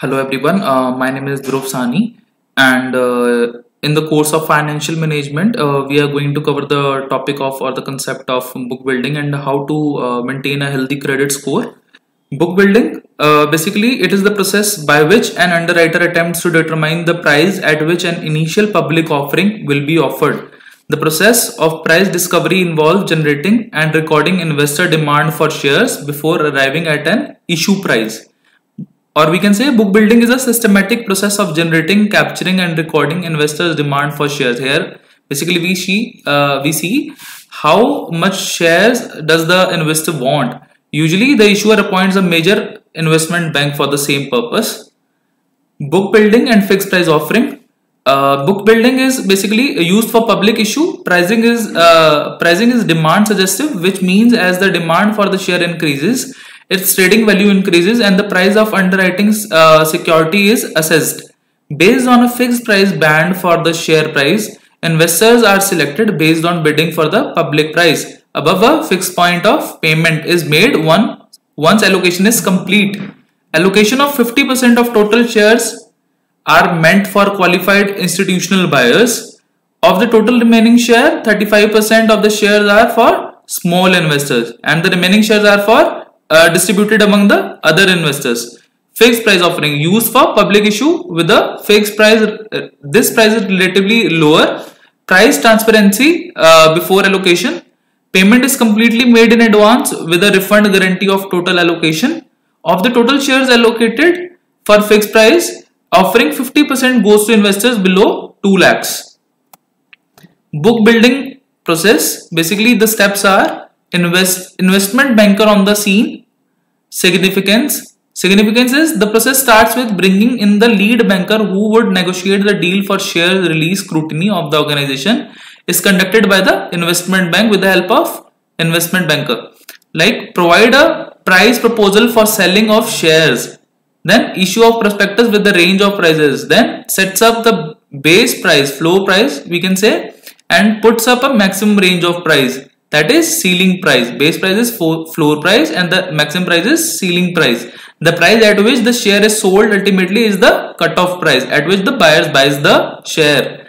Hello everyone, my name is Dhruv Sani, and in the course of financial management, we are going to cover the topic of or the concept of book building and how to maintain a healthy credit score. Book building, basically it is the process by which an underwriter attempts to determine the price at which an initial public offering will be offered. The process of price discovery involves generating and recording investor demand for shares before arriving at an issue price. Or we can say book building is a systematic process of generating, capturing and recording investors' demand for shares. Here basically we see how much shares does the investor want. Usually the issuer appoints a major investment bank for the same purpose. Book building and fixed price offering. Book building is basically used for public issue. Pricing is demand suggestive, which means as the demand for the share increases, its trading value increases and the price of underwriting security is assessed. Based on a fixed price band for the share price, investors are selected based on bidding for the public price. Above a fixed point of payment is made once allocation is complete. Allocation of 50% of total shares are meant for qualified institutional buyers. Of the total remaining share, 35% of the shares are for small investors and the remaining shares are for distributed among the other investors. Fixed price offering used for public issue with a fixed price. This price is relatively lower. Price transparency before allocation. Payment is completely made in advance with a refund guarantee of total allocation. Of the total shares allocated for fixed price offering, 50% goes to investors below 2 lakhs. Book building process. Basically the steps are investment banker on the scene. Significance is the process starts with bringing in the lead banker who would negotiate the deal for share release. Scrutiny of the organization is conducted by the investment bank with the help of investment banker. Like provide a price proposal for selling of shares, then issue of prospectus with the range of prices, then sets up the base price, floor price we can say, and puts up a maximum range of price, that is ceiling price. Base price is floor price and the maximum price is ceiling price. The price at which the share is sold ultimately is the cutoff price at which the buyers buys the share.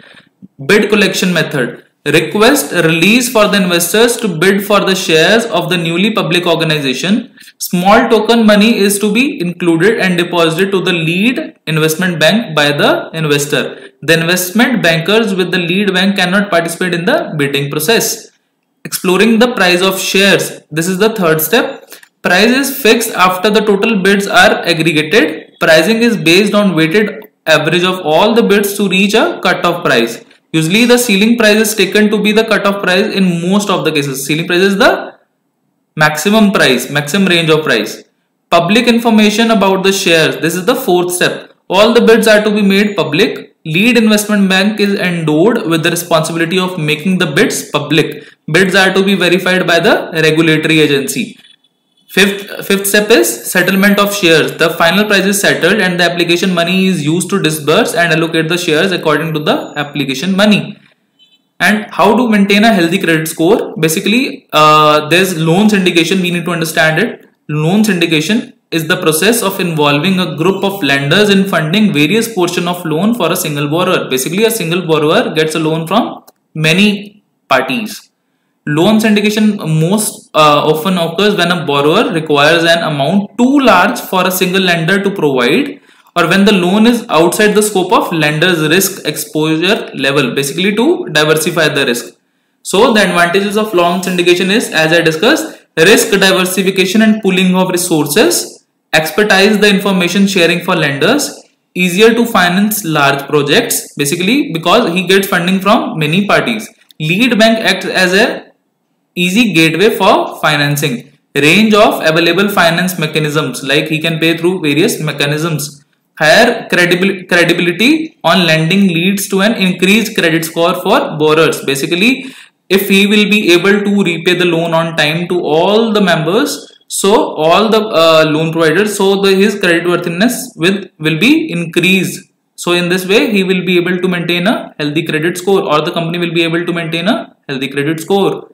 Bid collection method. Request release for the investors to bid for the shares of the newly public organization. Small token money is to be included and deposited to the lead investment bank by the investor. The investment bankers with the lead bank cannot participate in the bidding process. Exploring the price of shares. This is the third step. Price is fixed after the total bids are aggregated. Pricing is based on weighted average of all the bids to reach a cutoff price. Usually the ceiling price is taken to be the cutoff price in most of the cases. Ceiling price is the maximum price, maximum range of price. Public information about the shares. This is the fourth step. All the bids are to be made public. Lead investment bank is endowed with the responsibility of making the bids public. Bids are to be verified by the regulatory agency. Fifth step is settlement of shares. The final price is settled and the application money is used to disburse and allocate the shares according to the application money. And how to maintain a healthy credit score. Basically, there's loan syndication. We need to understand it. Loan syndication is the process of involving a group of lenders in funding various portions of loan for a single borrower. Basically, a single borrower gets a loan from many parties. Loan syndication most often occurs when a borrower requires an amount too large for a single lender to provide, or when the loan is outside the scope of lender's risk exposure level, basically to diversify the risk. So the advantages of loan syndication is, as I discussed, risk diversification and pooling of resources, expertise the information sharing for lenders, easier to finance large projects, basically because he gets funding from many parties. Lead bank acts as a easy gateway for financing. Range of available finance mechanisms, like he can pay through various mechanisms. Higher credibility on lending leads to an increased credit score for borrowers. Basically, if he will be able to repay the loan on time to all the members, so all the loan providers, so his credit worthiness will be increased. So in this way, he will be able to maintain a healthy credit score, or the company will be able to maintain a healthy credit score.